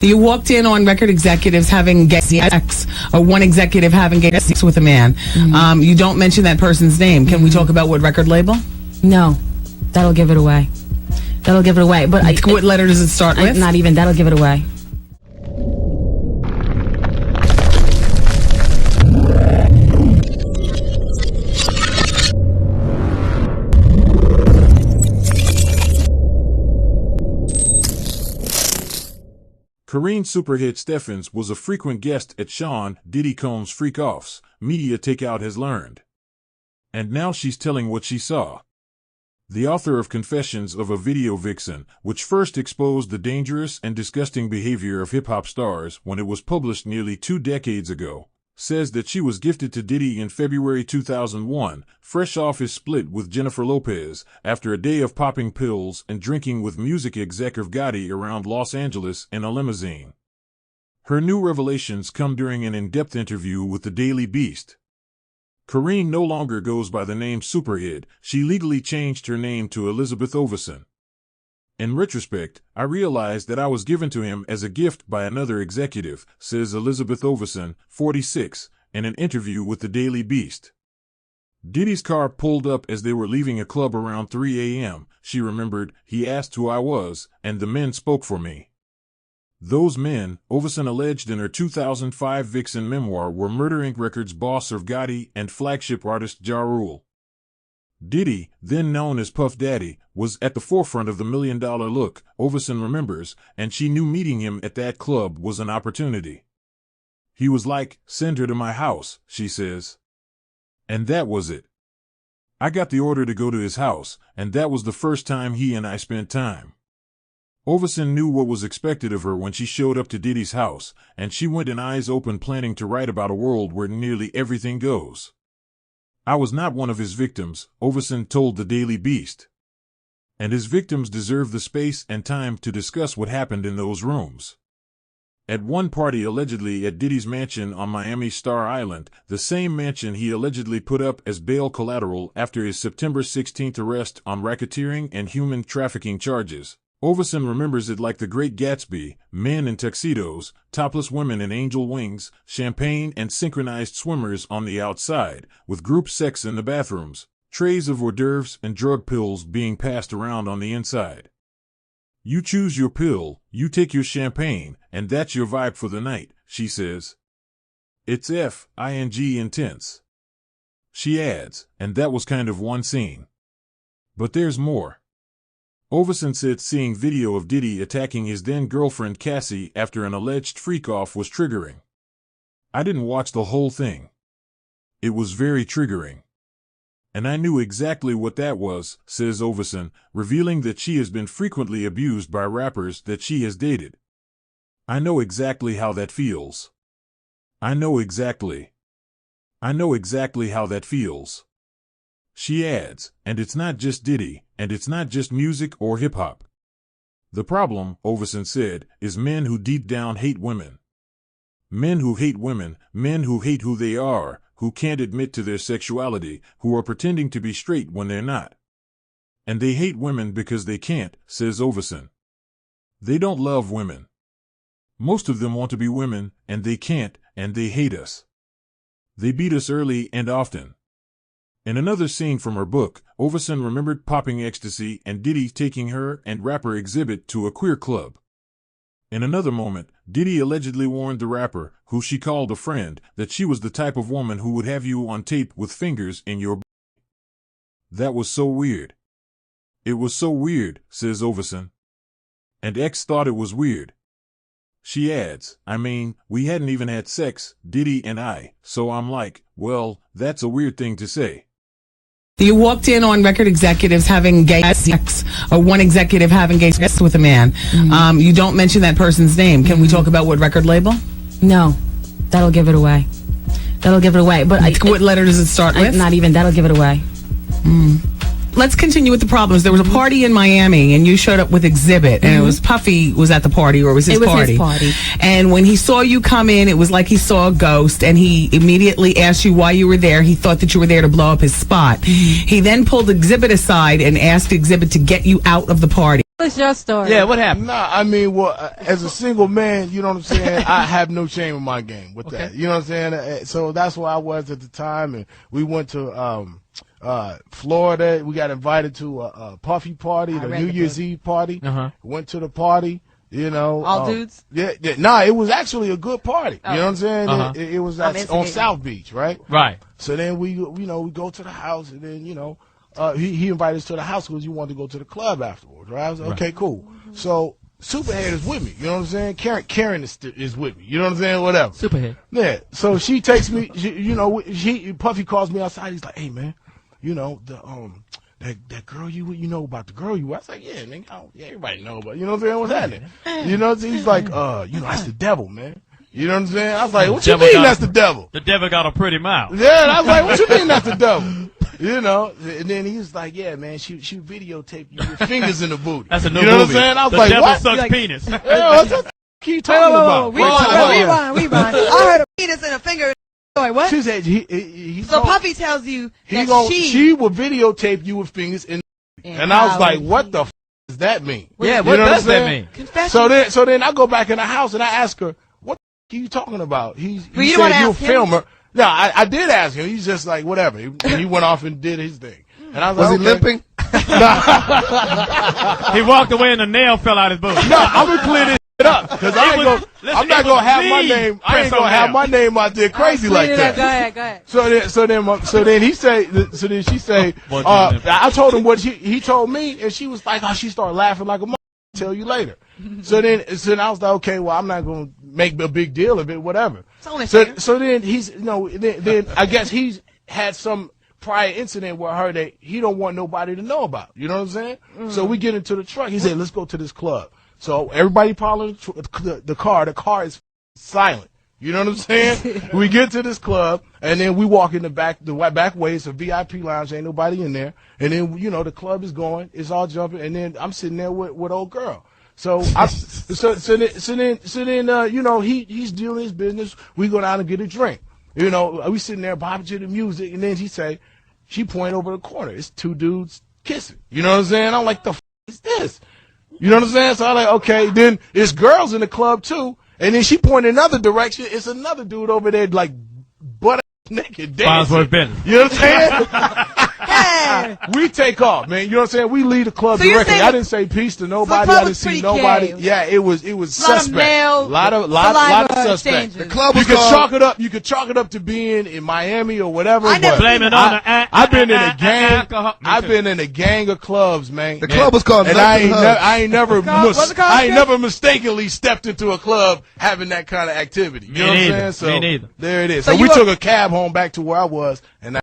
You walked in on record executives having gay sex, or one executive having gay sex with a man. Mm-hmm. You don't mention that person's name. Can we talk about what record label? No, that'll give it away. That'll give it away. But what letter does it start with? Not even. That'll give it away. Karrine Superhead Steffans was a frequent guest at Sean Diddy Combs' freak-offs, media takeout has learned. And now she's telling what she saw. The author of Confessions of a Video Vixen, which first exposed the dangerous and disgusting behavior of hip-hop stars when it was published nearly 2 decades ago, says that she was gifted to Diddy in February 2001, fresh off his split with Jennifer Lopez, after a day of popping pills and drinking with music exec Irv Gotti around Los Angeles in a limousine. Her new revelations come during an in-depth interview with the Daily Beast. Karrine no longer goes by the name Superhead. She legally changed her name to Elizabeth Ovison. In retrospect, I realized that I was given to him as a gift by another executive, says Elizabeth Ovison, 46, in an interview with the Daily Beast. Diddy's car pulled up as they were leaving a club around 3 a.m. She remembered, he asked who I was, and the men spoke for me. Those men, Ovison alleged in her 2005 Vixen memoir, were Murder Inc. Records boss Irv Gotti and flagship artist Ja Rule. Diddy, then known as Puff Daddy, was at the forefront of the $1 Million Look, Ovison remembers, and she knew meeting him at that club was an opportunity. He was like, send her to my house, she says. And that was it. I got the order to go to his house, and that was the first time he and I spent time. Ovison knew what was expected of her when she showed up to Diddy's house, and she went in eyes open planning to write about a world where nearly everything goes. I was not one of his victims, Ovison told the Daily Beast. And his victims deserve the space and time to discuss what happened in those rooms. At one party allegedly at Diddy's mansion on Miami's Star Island, the same mansion he allegedly put up as bail collateral after his September 16 arrest on racketeering and human trafficking charges, Ovison remembers it like The Great Gatsby: men in tuxedos, topless women in angel wings, champagne and synchronized swimmers on the outside, with group sex in the bathrooms, trays of hors d'oeuvres and drug pills being passed around on the inside. You choose your pill, you take your champagne, and that's your vibe for the night, she says. It's F-I-N-G intense. She adds, and that was kind of one scene. But there's more. Ovison said seeing video of Diddy attacking his then-girlfriend Cassie after an alleged freak-off was triggering. I didn't watch the whole thing. It was very triggering. And I knew exactly what that was, says Ovison, revealing that she has been frequently abused by rappers that she has dated. I know exactly how that feels. I know exactly how that feels. She adds, and it's not just Diddy, and it's not just music or hip-hop. The problem, Ovison said, is men who deep down hate women. Men who hate women, men who hate who they are, who can't admit to their sexuality, who are pretending to be straight when they're not. And they hate women because they can't, says Ovison. They don't love women. Most of them want to be women, and they can't, and they hate us. They beat us early and often. In another scene from her book, Ovison remembered popping ecstasy and Diddy taking her and rapper Exhibit to a queer club. In another moment, Diddy allegedly warned the rapper, who she called a friend, that she was the type of woman who would have you on tape with fingers in your booty. That was so weird. It was so weird, says Ovison. And X thought it was weird. She adds, I mean, we hadn't even had sex, Diddy and I, so I'm like, well, that's a weird thing to say. You walked in on record executives having gay sex, or one executive having gay sex with a man. Mm-hmm. You don't mention that person's name. Can we talk about what record label? No, that'll give it away. That'll give it away. But what letter does it start with? Not even. That'll give it away. Let's continue with the problems. There was a party in Miami, and you showed up with Exhibit, and it was Puffy was at the party, or it was his party. His party. And when he saw you come in, it was like he saw a ghost, and he immediately asked you why you were there. He thought that you were there to blow up his spot. He then pulled Exhibit aside and asked Exhibit to get you out of the party. What's your story? Yeah, what happened? Nah, I mean, well, as a single man, you know what I'm saying, I have no shame in my game with that. You know what I'm saying? So that's where I was at the time, and we went to Florida. We got invited to a Puffy party, the New Year's Eve party. Went to the party. You know, all dudes. Yeah. Nah, it was actually a good party. You know what I'm saying? It was on South Beach, right? Right. So then we go to the house, and then he invited us to the house because he wanted to go to the club afterwards, right? I was like, okay, cool. So Superhead is with me. You know what I'm saying? Karinne is with me. You know what I'm saying? Whatever. Superhead. Yeah. So she takes me. Puffy calls me outside. He's like, hey man, that girl you know about the girl you. I was like, yeah, nigga, everybody know about. You know what I'm saying? What's happening? You know, he's like, that's the devil, man. You know what I'm saying? I was like, what you mean that's the devil? The devil got a pretty mouth. Yeah, and I was like, what you mean that's the devil? You know, and then he was like, yeah, man, she videotaped you with fingers in the booty. That's a new movie. You know movie. what I'm saying? I was the like, devil what? sucks penis. Yeah, what the you talking about? Rewind. I heard a penis and a finger. Wait, what? She said he so Puffy tells you that she will videotape you with fingers in. And I was like, what the does that mean? Yeah, what does that mean? Confession. So then I go back in the house and I ask her, what the are you talking about? He said you're a filmer. No, I did ask him. He's just like, whatever. He went off and did his thing. And I was like, he limping? He walked away and the nail fell out his boot. No, I'm going to clear this shit up. Because I'm not going to have my name. I ain't going to have my name out there crazy like that. Go ahead. So then she say, I told him what he told me, and she was like, she started laughing like a mother. Tell you later. So then I was like, okay, well, I'm not going to make a big deal of it, whatever. So then then I guess he's had some prior incident with her that he don't want nobody to know about. You know what I'm saying? So we get into the truck. He said, let's go to this club. So everybody following the car. The car is silent. You know what I'm saying? We get to this club, and then we walk in the back way. It's a VIP lounge. Ain't nobody in there. And then, the club is going. It's all jumping. And then I'm sitting there with old girl. So then, he's doing his business. We go down and get a drink. We sitting there bobbing to the music, and then she point over the corner. It's two dudes kissing. You know what I'm saying? I'm like, the f is this? You know what I'm saying? So I'm like, okay. Then there's girls in the club too. And then she pointed another direction. It's another dude over there, like, butt naked dancing. You know what I'm saying? We take off, man. You know what I'm saying? We leave the club directly. I didn't say peace to nobody. I didn't see nobody. Gay. Yeah, it was suspect. A lot of suspect. The club was You could chalk it up to being in Miami or whatever. Blame it on I've been in a gang. I've been in a gang of clubs, man. The club was called. And I ain't never mistakenly stepped into a club having that kind of activity. You know what I'm saying? So me neither. There it is. So we took a cab home back to where I was, and